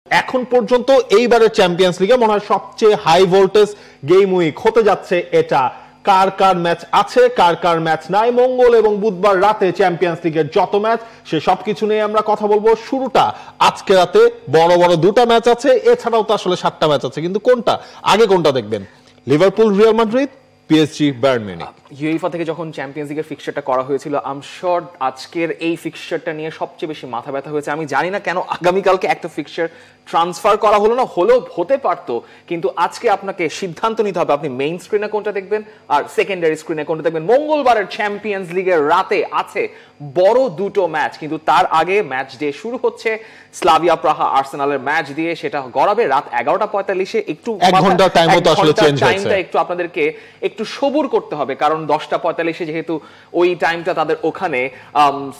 এখন পর্যন্ত এইবারের চ্যাম্পিয়ন্স লিগে মনে হয় সবচেয়ে হাই ভোল্টেজ গেম উইক হতে যাচ্ছে এটা। কার কার ম্যাচ আছে, কার কার ম্যাচ নাই, মঙ্গল এবং বুধবার রাতে চ্যাম্পিয়ন্স লিগের যত ম্যাচ সে সবকিছু নিয়ে আমরা কথা বলবো। শুরুটা আজকে রাতে বড় বড় দুটা ম্যাচ আছে, এছাড়াও তো আসলে 7টা ম্যাচ আছে, কিন্তু কোনটা আগে কোনটা দেখবেন? Liverpool Real Madrid, PSG Bayern Munich. UEFA থেকে যখন চ্যাম্পিয়ন্স লিগের ফিক্সচারটা করা হয়েছিল, আই এম শিওর আজকের এই ফিক্সচারটা নিয়ে সবচেয়ে বেশি মাথা ব্যথা হয়েছে। আমি জানি না কেন আগামীকালকে একটা ফিক্সচার ট্রান্সফার করা হলো না, হতে পারতো, কিন্তু আজকে আপনাকে সিদ্ধান্ত নিতে হবে আপনি মেইন স্ক্রিনে কোনটা দেখবেন আর সেকেন্ডারি স্ক্রিনে কোনটা দেখবেন। মঙ্গলবারের চ্যাম্পিয়ন্স লিগের রাতে আছে বড় দুটো ম্যাচ, কিন্তু তার আগে ম্যাচ ডে শুরু হচ্ছে স্লাভিয়া প্রাহা আর্সেনালের ম্যাচ দিয়ে। সেটা গড়াবে রাত 11:45-এ। একটু 1 ঘন্টা টাইমও তো আসলে চেঞ্জ হয়েছে, টাইমটা একটু আপনাদেরকে একটু সবুর করতে হবে, কারণ 10:45-এ যেহেতু ওই টাইমটা তাদের ওখানে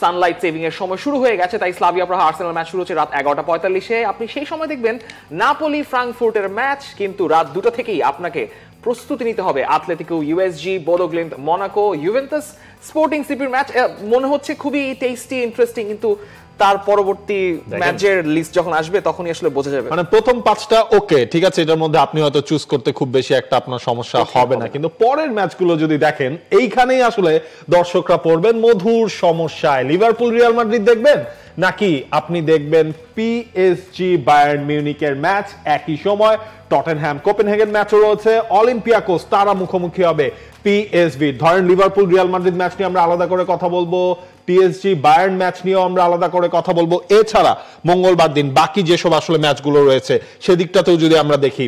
সানলাইট সেভিং এর সময় শুরু হয়ে গেছে, তাই স্লাভিয়া প্রাহা আর্সেনাল ম্যাচ শুরু হচ্ছে রাত 11:45-এ। আপনি সেই সময় দেখবেন নাপোলি ফ্রাঙ্কফুর্টের ম্যাচ, কিন্তু রাত 2টা থেকেই আপনাকে প্রস্তুতি নিতে হবে Atletico USG, Bodo Glimt Monaco, Juventus Sporting সিপির ম্যাচ। মনে হচ্ছে খুবই টেস্টি ইন্টারেস্টিং, কিন্তু তার পরবর্তী ম্যাচের লিস্ট যখন আসবে তখনই আসলে বোঝা যাবে। মানে প্রথম 5টা ওকে ঠিক আছে, এটার মধ্যে আপনি হয়তো চুজ করতে খুব বেশি একটা আপনার সমস্যা হবে না, কিন্তু পরের ম্যাচগুলো যদি দেখেন এইখানেই আসলে দর্শকরা পড়বেন মধুর সমস্যায়। লিভারপুল রিয়াল মাদ্রিদ দেখবেন নাকি আপনি দেখবেন পিএসজি বায়ার্ন মিউনিখের ম্যাচ একই সময়? টটেনহ্যাম কোপেনহেগেন ম্যাচও রয়েছে, অলিম্পিয়াকোস তারা মুখোমুখি হবে পিএসভি। ধরেন লিভারপুল রিয়াল মাদ্রিদ ম্যাচ নিয়ে আমরা আলাদা করে কথা বলবো, পিএসজি বায়ার্ন ম্যাচ নিয়েও আমরা আলাদা করে কথা বলবো। এছাড়া মঙ্গলবার দিন বাকি যেসব আসলে ম্যাচগুলো রয়েছে সেদিকটাতেও যদি আমরা দেখি,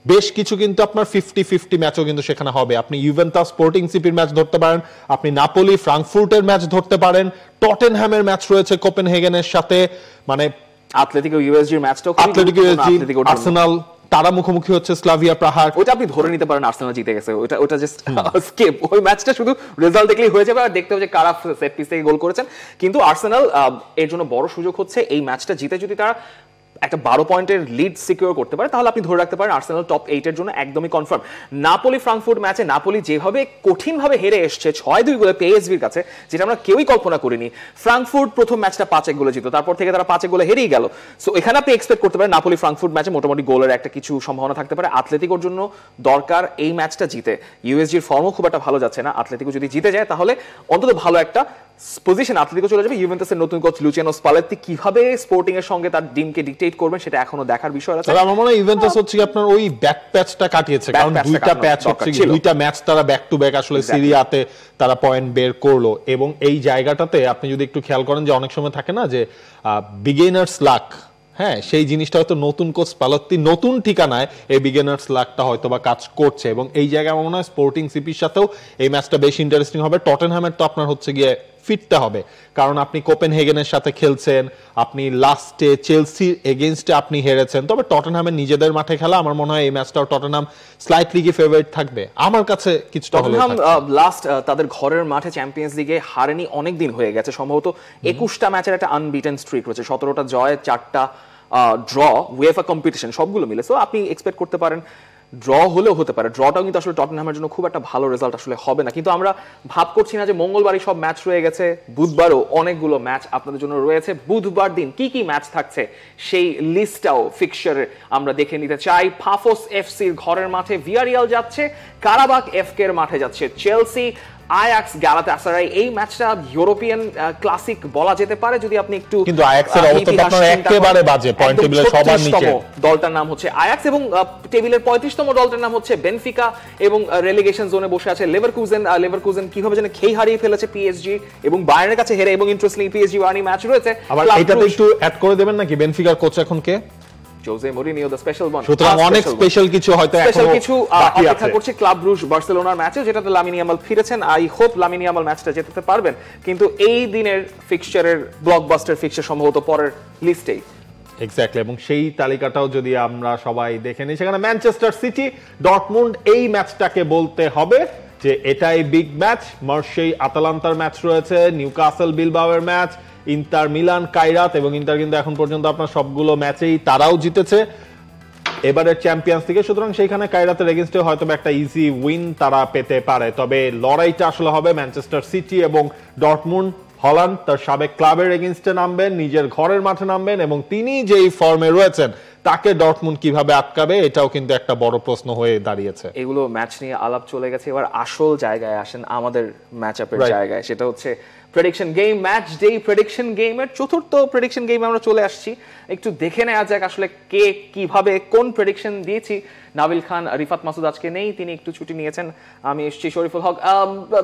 বেশ কিছু কিন্তু আপনার 50-50 ম্যাচও কিন্তু সেখানে হবে। আপনি ইউভেন্টাস স্পোর্টিং সিপির ম্যাচ ধরতে পারেন, আপনি নাপোলি ফ্রাঙ্কফুর্টের ম্যাচ ধরতে পারেন, টটেনহ্যামের ম্যাচ রয়েছে কোপেনহেগেনের সাথে, মানে আতলেতিকো ইউএসজির ম্যাচটাও আতলেতিকো ইউএসজি, আর্সেনাল তারা মুখোমুখি হচ্ছে স্লাভিয়া প্রাহার। ওটা আপনি ধরে নিতে পারেন আর্সেনাল জিতে গেছে, ওটা জাস্ট স্কিপ। ওই ম্যাচটা শুধু রেজাল্ট দেখলেই হয়ে যাবে, আর দেখতে হবে যে কারা সেট পিস থেকে গোল করেছেন। কিন্তু আর্সেনাল এর জন্য বড় সুযোগ হচ্ছে এই ম্যাচটা জিতে যদি তারা একটা 12 পয়েন্টের লিড সিকিউর করতে পারে, তাহলে আপনি ধরে রাখতে পারেন আর্সেনাল টপ 8 এর জন্য একদমই কনফার্ম। নাপোলি ফ্রাঙ্কফুর্ট ম্যাচে নাপোলি যেভাবে কঠিনভাবে হেরে এসছে 6-2 গোলে পিএসভির কাছে, যেটা আমরা কেউই কল্পনা করিনি। ফ্রাঙ্কফুর্ট প্রথম ম্যাচটা 5-1 গোলে জিতো, তারপর থেকে তারা 5-1 গোলে হেরেই গেল। সো এখানে আপনি এক্সপেক্ট করতে পারেন নাপোলি ফ্রাঙ্কফুর্ট ম্যাচে মোটামুটি গোলের একটা কিছু সম্ভাবনা থাকতে পারে। আতলেতিকোর জন্য দরকার এই ম্যাচটা জিতে। ইউএসজির ফর্মও খুব একটা ভালো যাচ্ছে না, আতলেতিকো যদি জিতে যায় তাহলে অন্তত ভালো একটা পজিশন আতলেতিকো চলে যাবে। ইউভেন্টাসের নতুন কোচ লুচিয়ানো স্পালেত্তি কিভাবে স্পোর্টিং এর সঙ্গে তার টিমকে ডিকটেট করবেন সেটা এখনো দেখার বিষয় আছে। আমার মনে হয় ইউভেন্টাস হচ্ছে কি আপনার ওই ব্যাক প্যাচটা কাটিয়েছে, কারণ দুইটা ম্যাচ তারা ব্যাক টু ব্যাক আসলে সিরিয়াতে তারা পয়েন্ট বের করলো, এবং এই জায়গাটাতে আপনি যদি একটু খেয়াল করেন যে অনেক সময় থাকে না যে বিগিনার্স লাক, হ্যাঁ সেই জিনিসটা হয়তো নতুন কোচ স্পালেত্তি নতুন ঠিকানায় এই বিগিনার্স লাকটা হয়তো বা কাজ করছে, এবং এই জায়গায় আমার মনে হয় স্পোর্টিং সিপির সাথেও এই ম্যাচটা বেশি ইন্টারেস্টিং হবে। টটেনহ্যামের তো আপনার হচ্ছে গিয়ে ফিরতে হবে, কারণ আপনি কোপেনহেগেনের সাথে খেলছেন, আপনি লাস্টে চেলসির এগেইনস্টে আপনি হেরেছেন, তবে টটেনহ্যামের নিজেদের মাঠে খেলা আমার মনে হয় এই ম্যাচটাও টটেনহ্যাম স্লাইটলি কি ফেভারিট থাকবে আমার কাছে কিছুটা। টটেনহ্যাম লাস্ট তাদের ঘরের মাঠে চ্যাম্পিয়ন্স লিগে হারেনি অনেক দিন হয়ে গেছে, সম্ভবত 21টা ম্যাচের একটা আনবিটেন স্ট্রিক রয়েছে, 17টা জয় 4টা ড্র উয়েফা কম্পিটিশন সবগুলো মিলে। সো আপনি এক্সপেক্ট করতে পারেন ড্র হলেও হতে পারে। ড্রটাও কিন্তু আসলে টটেনহ্যামের জন্য খুব একটা ভালো রেজাল্ট আসলে হবে না, কিন্তু আমরা ভাব করছি না যে মঙ্গলবারই সব ম্যাচ রয়ে গেছে, বুধবারও অনেকগুলো ম্যাচ আপনাদের জন্য রয়েছে। বুধবার দিন কি কি ম্যাচ থাকছে সেই লিস্টটাও ফিক্সচারে আমরা দেখে নিতে চাই। পাফোস এফসির ঘরের মাঠে ভিয়ারিয়াল যাচ্ছে, কারাবাক এফকে এর মাঠে যাচ্ছে চেলসি, আয়াক্স গ্যালাতাসারাই। এই ম্যাচটা ইউরোপিয়ান ক্লাসিক বলা যেতে পারে যদি আপনি একটু, কিন্তু আয়াক্সের অবস্থা আপনার একেবারে বাজে, পয়েন্ট টেবিলে সবার নিচে। দলটার নাম হচ্ছে আয়াক্স এবং টেবিলের 35তম দলটার নাম হচ্ছে বেনফিকা, এবং রেলিগেশন জোনে বসে আছে লেভারকুজেন। লেভারকুজেন কিভাবে যেন খেই হারিয়ে ফেলেছে পিএসজি এবং বায়ার্নের কাছে হেরে, এবং ইন্টারেস্টিং পিএসজি বায়ার্নি ম্যাচ রয়েছে। আবার এটাতে একটু অ্যাড করে দেবেন নাকি বেনফিকার কোচ এখন কে? জোজে মরিনিও, দ্য স্পেশাল ওয়ান। সুতরাং অনেক স্পেশাল কিছু হয়তো এখনো অপেক্ষা করছে ক্লাব ব্রুজ বার্সেলোনার ম্যাচে, যেটাতে লামিন ইয়ামাল ফিরেছেন। আই হোপ লামিন ইয়ামাল ম্যাচটা জেতাতে পারবেন, কিন্তু এই দিনের ফিক্সচারের ব্লকবাস্টার ফিক্সচার সম্ভবত পরের লিস্টেই। এক্স্যাক্টলি, এবং সেই তালিকাটাও যদি আমরা সবাই দেখে নিই, সেখানে ম্যানচেস্টার সিটি ডর্টমুন্ড, এই ম্যাচটাকে বলতে হবে যে এটাই বিগ ম্যাচ। মার্সেই আতালান্তার ম্যাচ রয়েছে, নিউকাসল বিলবাওয়ের ম্যাচ, ইন্টার মিলান কাইরাত, এবং ইন্টার কিন্তু এখন পর্যন্ত আপনার সবগুলো ম্যাচেই তারাও জিতেছে এবারের চ্যাম্পিয়ন্স লিগে, সুতরাং সেইখানে কাইরাতের এগেইনস্টে হয়তো একটা ইজি উইন তারা পেতে পারে। তবে লড়াইটা আসলে হবে ম্যানচেস্টার সিটি এবং ডর্টমুন্ড। হল্যান্ড তার সাবেক ক্লাবের এগেইনস্টে নামবেন, নিজের ঘরের মাঠে নামবেন, এবং তিনি যেই ফর্মে রয়েছেন তাকে ডর্টমুন্ড কিভাবে আটকাবে, এটাও কিন্তু একটা বড় প্রশ্ন হয়ে দাঁড়িয়েছে। এগুলো ম্যাচ নিয়ে আলাপ চলে গেছে, এবার আসল জায়গায় আসেন, আমাদের ম্যাচ আপের জায়গায়, সেটা হচ্ছে prediction game, match day prediction গেমের চতুর্থ প্রেডিকশন গেমে আমরা চলে আসছি। একটু দেখে নেওয়া যাক আসলে কে কিভাবে কোন প্রেডিকশন দিয়েছি। নাবিল খান, রিফাত মাসুদ আজকে নেই, তিনি একটু ছুটি নিয়েছেন। আমি এসেছি শরীফুল হক।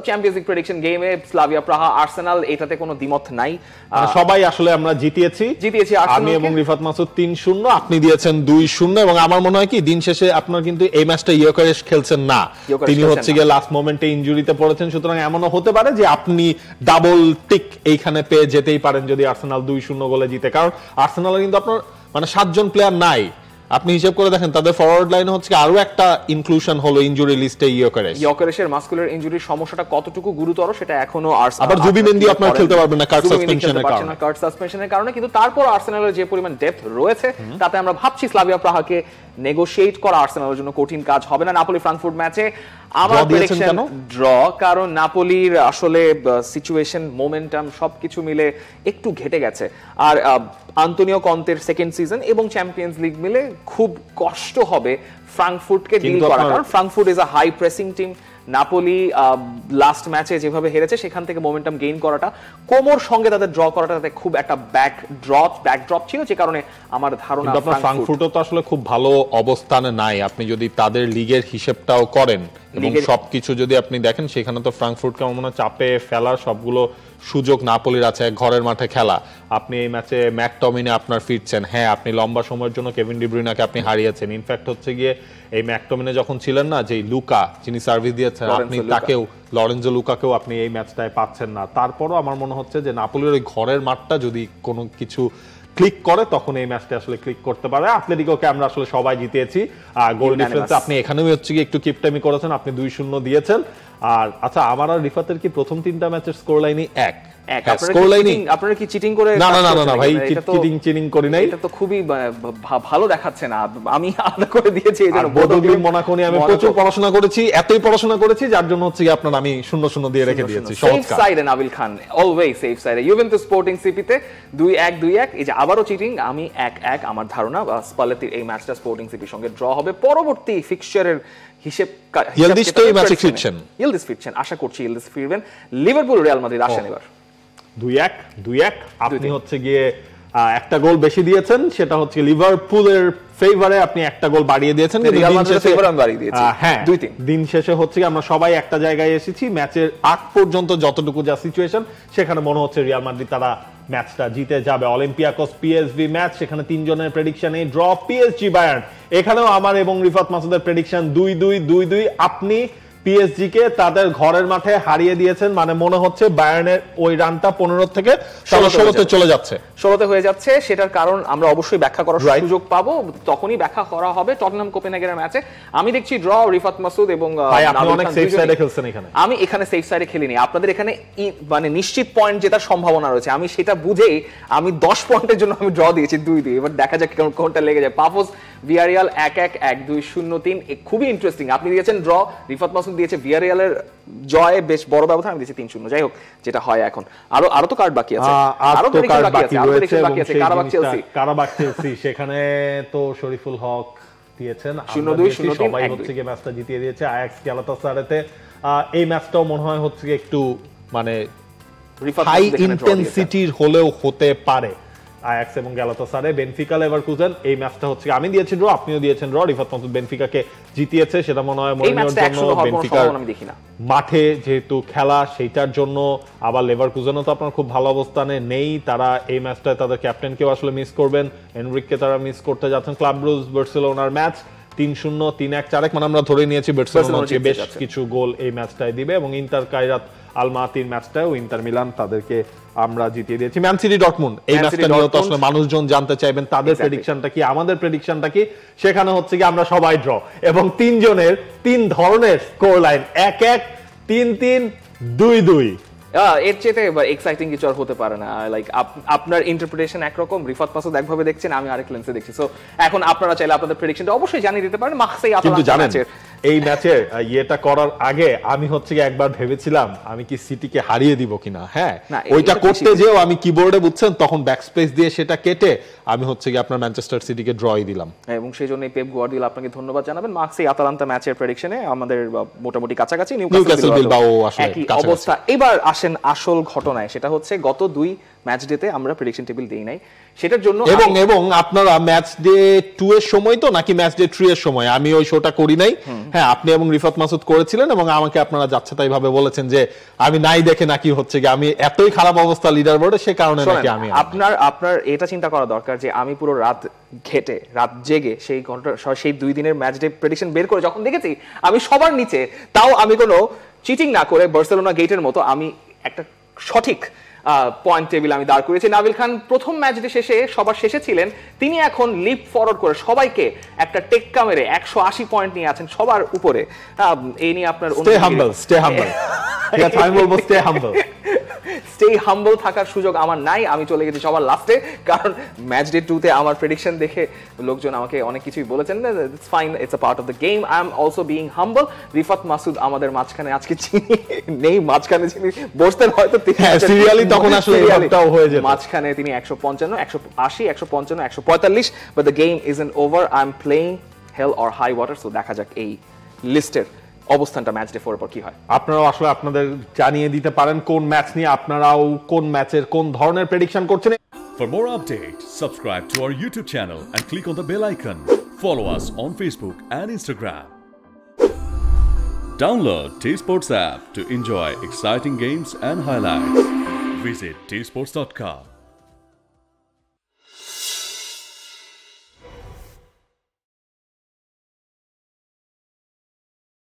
চ্যাম্পিয়ন্স লিগ প্রেডিকশন গেমে স্লাভিয়া প্রাহা আর্সেনাল, এটাতে কোনো দ্বিমত নাই, সবাই আসলে আমরা জিতিয়েছি। আমি এবং রিফাত মাসুদ 3-0, আপনি দিয়েছেন 2-0, এবং আমার মনে হয় কি দিন শেষে আপনার কিন্তু এই ম্যাচটা ইয়োকারেশ খেলছেন না, তিনি হচ্ছে গিয়ে লাস্ট মোমেন্টে ইনজুরিতে পড়েছেন, সুতরাং এমনও হতে পারে যে আপনি ডাবল টিক এইখানে পেয়ে যেতেই পারেন যদি আর্সেনাল 2-0 গোলে জিতে, কারণ আর্সেনালে কিন্তু আপনার মানে 7 জন প্লেয়ার নাই। আপনি হিসাব করে দেখেন তাদের ফরওয়ার্ড লাইনে হচ্ছে আরো একটা ইনক্লুশন হলো ইনজুরি লিস্টে ইয়োকারেশের মাসকুলার ইনজুরির সমস্যাটা কতটুকু গুরুতর সেটা এখনো আবার জুবিমেন্দি আপনারা খেলতে পারবেন না কার্ড সাসপেনশনের কারণে, কিন্তু তারপর আর্সেনালের যে পরিমাণ ডেপথ রয়েছে তাতে আমরা ভাবছি স্লাভিয়া প্রাহাকে নেগোশিয়েট করা আর্সেনালের জন্য কঠিন কাজ হবে না। নাপোলি ফ্রাঙ্কফুর্ট ম্যাচে আমার প্রেডিকশন ড্র, কারণ নাপোলির আসলে সিচুয়েশন, মোমেন্টাম সবকিছু মিলে একটু ঘেটে গেছে, আর আন্তোনিও কন্তের সেকেন্ড সিজন এবং চ্যাম্পিয়ন্স লিগ মিলে খুব কষ্ট হবে ফ্রাঙ্কফুর্টকে ডিল করা, কারণ Frankfurt is a high pressing team. Napoli last ম্যাচে যেভাবে হেরেছে সেখান থেকে মোমেন্টাম গেইন করাটা, কোমোর সঙ্গে তাদের ড্র করাটা তাতে খুব একটা ব্যাকড্রপ ছিল, যে কারণে আমার ধারণা ফ্রাঙ্কফুর্টও তো আসলে খুব ভালো অবস্থানে নাই। আপনি যদি তাদের লিগের হিসেবটাও করেন এবং সবকিছু যদি আপনি দেখেন, সেখানে তো ফ্রাঙ্কফুর্টকে আমার মনে হয় চাপে ফেলার সবগুলো সুযোগ নাপোলির আছে, ঘরের মাঠে খেলা। আপনি এই ম্যাচে ম্যাকটমিনে আপনার ফিরছেন, হ্যাঁ আপনি লম্বা সময়ের জন্য কেভিন ডি ব্রুইনাকে আপনি হারিয়েছেন, ইনফ্যাক্ট হচ্ছে গিয়ে এই ম্যাকটমিনে যখন ছিলেন না, যে লুকা যিনি সার্ভিস দিয়েছেন, আপনি তাকেও, লরেঞ্জো লুকাকেও আপনি এই ম্যাচটায় পাচ্ছেন না। তারপরও আমার মনে হচ্ছে যে নাপোলির ওই ঘরের মাঠটা যদি কোনো কিছু ক্লিক করে তখন এই ম্যাচটা আসলে ক্লিক করতে পারে। আতলেটিকোকে আমরা আসলে সবাই জিতেছি, গোল ডিফারেন্স আপনি এখানেও হচ্ছে গিয়ে একটু কিপটামি করেছেন, আপনি 2-0 দিয়েছেন। আর আচ্ছা, আমার আর রিফাতের কি প্রথম 3টা ম্যাচের স্কোর লাইনই এক, আপনারা কি চিটিং করে? না ভাই, চিটিং করি নাই, এটা তো খুবই ভালো দেখাচ্ছে না। আমি আলাদা করে দিয়েছি, এইজন্য বোদোগ্লিম মোনাকো নিয়ে আমি প্রচুর পড়াশোনা করেছি, এতই পড়াশোনা করেছি যার জন্য হচ্ছে আপনার আমি 0-0 দিয়ে রেখে দিয়েছি। সেফ সাইডে নাবিল খান, অলওয়েজ সেফ সাইডে। ইউভেন্টাস স্পোর্টিং সিপিতে 2-1, এই যে আবারও চিটিং, আমি 1-1। আমার ধারণা স্পালেতির এই ম্যাচটা স্পোর্টিং সিপির সঙ্গে ড্র হবে। পরবর্তী ফিক্সচারের হিসেব ইলদিস ফিরছেন, আশা করছি ইলদিস ফিরবেন। লিভারপুল রিয়াল মাদ্রিদ আসেন এবার 2-1। আপনি হচ্ছে গিয়ে একটা গোল বেশি দিয়েছেন, সেটা হচ্ছে লিভারপুলের ফেভারে আপনি একটা গোল বাড়িয়ে দিয়েছেন, হ্যাঁ দিন শেষে হচ্ছে আমরা সবাই একটা জায়গায় এসেছি। ম্যাচের আগ পর্যন্ত যতটুকু যা সিচুয়েশন, সেখানে মনে হচ্ছে রিয়াল মাদ্রিদ তারা ম্যাচটা জিতে যাবে। অলিম্পিয়াকোস পিএসভি ম্যাচ, সেখানে 3 জনের প্রেডিকশন এই ড্র। পিএসজি বায়ার্ন, এখানেও আমার এবং রিফাত মাসুদের প্রেডিকশন 2-2। আপনি পিএসজি কে তাদের ঘরের মাঠে হারিয়ে দিয়েছেন, মানে মনে হচ্ছে বায়ার্নের ওই রানটা 15 থেকে 16তে চলে যাচ্ছে, 16তে হয়ে যাচ্ছে। সেটার কারণ আমরা অবশ্যই ব্যাখ্যা করার সুযোগ পাবো, তখনই ব্যাখ্যা করা হবে টটনহাম কোপেনহেগেনের ম্যাচে। আমি দেখছি ড্র, রিফাত মাসুদ এবং আপনি অনেক সেফ সাইডে খেলছেন এখানে। আমি এখানে সেফ সাইডে খেলিনি, আপনাদের এখানে মানে নিশ্চিত পয়েন্ট জেতার সম্ভাবনা রয়েছে, আমি সেটা বুঝেই আমি 10 পয়েন্টের জন্য আমি ড্র দিয়েছি 2-2। এবার দেখা যাক কোনটা লেগে যায়। পাফোস ভিয়ারিয়াল 1-1, 1-2, 0-3, খুবই ইন্টারেস্টিং। আপনি দিয়েছেন ড্র, রিফাত মাসুদ দিয়েছে ভিয়ারিয়ালের জয়, বেশ বড় ব্যবধান, আমি দিয়েছি 3-0। যাই হোক, যেটা হয় এখন, আরো তো কার্ড বাকি আছে, আরো প্রেডিকশন বাকি আছে। কারাবাগ চেলসি, সেখানে তো শরীফুল হক দিয়েছেন 0-2, সবাই হচ্ছে গিয়ে ম্যাচটা জিতিয়ে দিয়েছে। আয়াক্স গ্যালাতাসারাইতে এই ম্যাচটাও মনে হয় হচ্ছে একটু মানে হাই ইন্টেন্সিটির হলেও হতে পারে। আয়াক্স এবং গ্যালাতাসারাই, বেনফিকা লেভারকুজেন, এই ম্যাচটা হচ্ছে আমি দিয়েছি ড্র, আপনিও দিয়েছেন ড্র। রিফাত মাসুদ বেনফিকাকে জিতিয়েছে, সেটা মনে হয় মরিনিওর জন্য, বেনফিকার মাঠে যেহেতু খেলা সেইটার জন্য। আবার লেভারকুজেনও তো আপনার খুব ভালো অবস্থানে নেই, তারা এই ম্যাচটায় তাদের ক্যাপ্টেনকেও আসলে মিস করবেন, এনরিককে তারা মিস করতে যাচ্ছেন। ক্লাব ব্রুজ বার্সেলোনার ম্যাচ 3-0, 3-1, 4-1, মানে আমরা ধরে নিয়েছি বার্সেলোনা বেশ কিছু গোল এই ম্যাচটায় দিবে, এবং ইন্টার কাইরাত আলমাতির ম্যাচটাও ইন্টার মিলান তাদেরকে আমরা জিতিয়ে দিয়েছি। ম্যান সিটি ডর্টমুন্ড, এই ম্যাচটা নিয়ে তো আসলে মানুষজন জানতে চাইবেন তাদের প্রেডিকশনটা কি, আমাদের প্রেডিকশনটা কি। সেখানে হচ্ছে কি আমরা সবাই ড্র, এবং 3 জনের 3 ধরনের স্কোর লাইন, 1-1, 3-3, 2-2। এর চেয়ে এক্সাইটিং কিছু আর হতে পারে না। লাইক আপনার ইন্টারপ্রিটেশন একরকম, রিফাত মাসুদ একভাবে দেখছেন, আমি আরেক লেন্সে দেখছি। সো এখন আপনারা চাইলে আপনাদের প্রেডিকশনটা অবশ্যই জানিয়ে দিতে পারেন। মার্সেই আপনারা জানেন এই ম্যাচের ইয়েটা করার আগে আমি হচ্ছে কি একবার ভেবেছিলাম আমি কি সিটিকে হারিয়ে দিব কিনা, হ্যাঁ ওইটা করতে যেও আমি কিবোর্ডে বুঝছেন তখন ব্যাকস্পেস দিয়ে সেটা কেটে আমি হচ্ছে কি আপনার ম্যানচেস্টার সিটিকে ড্রই দিলাম, এবং সেই জন্য পেপ গুয়ার্দিওলা আপনাকে ধন্যবাদ জানাবেন। মার্কসেই আতালান্তা ম্যাচের প্রেডিকশনে আমাদের মোটামুটি কাছাকাছি, নিউক্যাসল বিলবাও আসলে একই অবস্থা। এবার আসেন আসল ঘটনায়, সেটা হচ্ছে গত 2 ম্যাচ ডেতে আমরা প্রেডিকশন টেবিল দেই নাই, সেটার জন্য এবং আপনারা ম্যাচ ডে 2 এর সময় তো নাকি ম্যাচ ডে 3 এর সময়, আমি ওই শোটা করি নাই, হ্যাঁ আপনি এবং রিফাত মাসুদ করেছিলেন এবং আমাকে আপনারা যাচ্ছে তাই ভাবে বলেছেন যে আমি নাই দেখে নাকি হচ্ছে কি আমি এতই খারাপ অবস্থা লিডার বোর্ডে সে কারণে নাকি আমি আপনার এটা চিন্তা করা দরকার যে আমি পুরো রাত ঘেটে রাত জেগে সেই 2 দিনের ম্যাচ ডে প্রেডিকশন বের করে যখন দেখেছি আমি সবার নিচে, তাও আমি কোনো চিটিং না করে বার্সেলোনা গেটের মতো আমি একটা সঠিক পয়েন্ট টেবিল আমি দাঁড় করেছি। নাবিল খান প্রথম ম্যাচ ডে শেষে সবার শেষে ছিলেন, তিনি এখন লিপ ফরওয়ার্ড করে সবাইকে একটা টেক্কা মেরে 180 পয়েন্ট নিয়ে আছেন সবার উপরে। এই নিয়ে আপনার স্টে হাম্বল থাকার সুযোগ আমার নাই, আমি চলে গেছি সবার লাস্টে, কারণ ম্যাচ ডে 2 তে আমার প্রেডিকশন দেখে লোকজন আমাকে অনেক কিছুই বলেছেন। It's fine, it's a part of the game, I am also being humble. Rifat Masud আমাদের মাঝখানে আজকে চিনি নেই, মাঝখানে চিনি বসতেন হয়তো সিরিয়ালি তখন আসলে এটাও হয়ে যেত, মাঝখানে তিনি 155 180 155 145, but the game isn't over, I am playing hell or high water. So দেখা যাক এই লিস্টের অবস্থানটা ম্যাচ ডে 4 এর পর কি হয়। আপনারাও আসলে আপনাদের জানিয়ে দিতে পারেন কোন ম্যাচ নিয়ে আপনারাও কোন ম্যাচের কোন ধরনের প্রেডিকশন করছেন। For more updates, subscribe to our YouTube channel and click on the bell icon. Follow us on Facebook and Instagram. Download T-Sports app to enjoy exciting games and highlights. Visit tsports.com.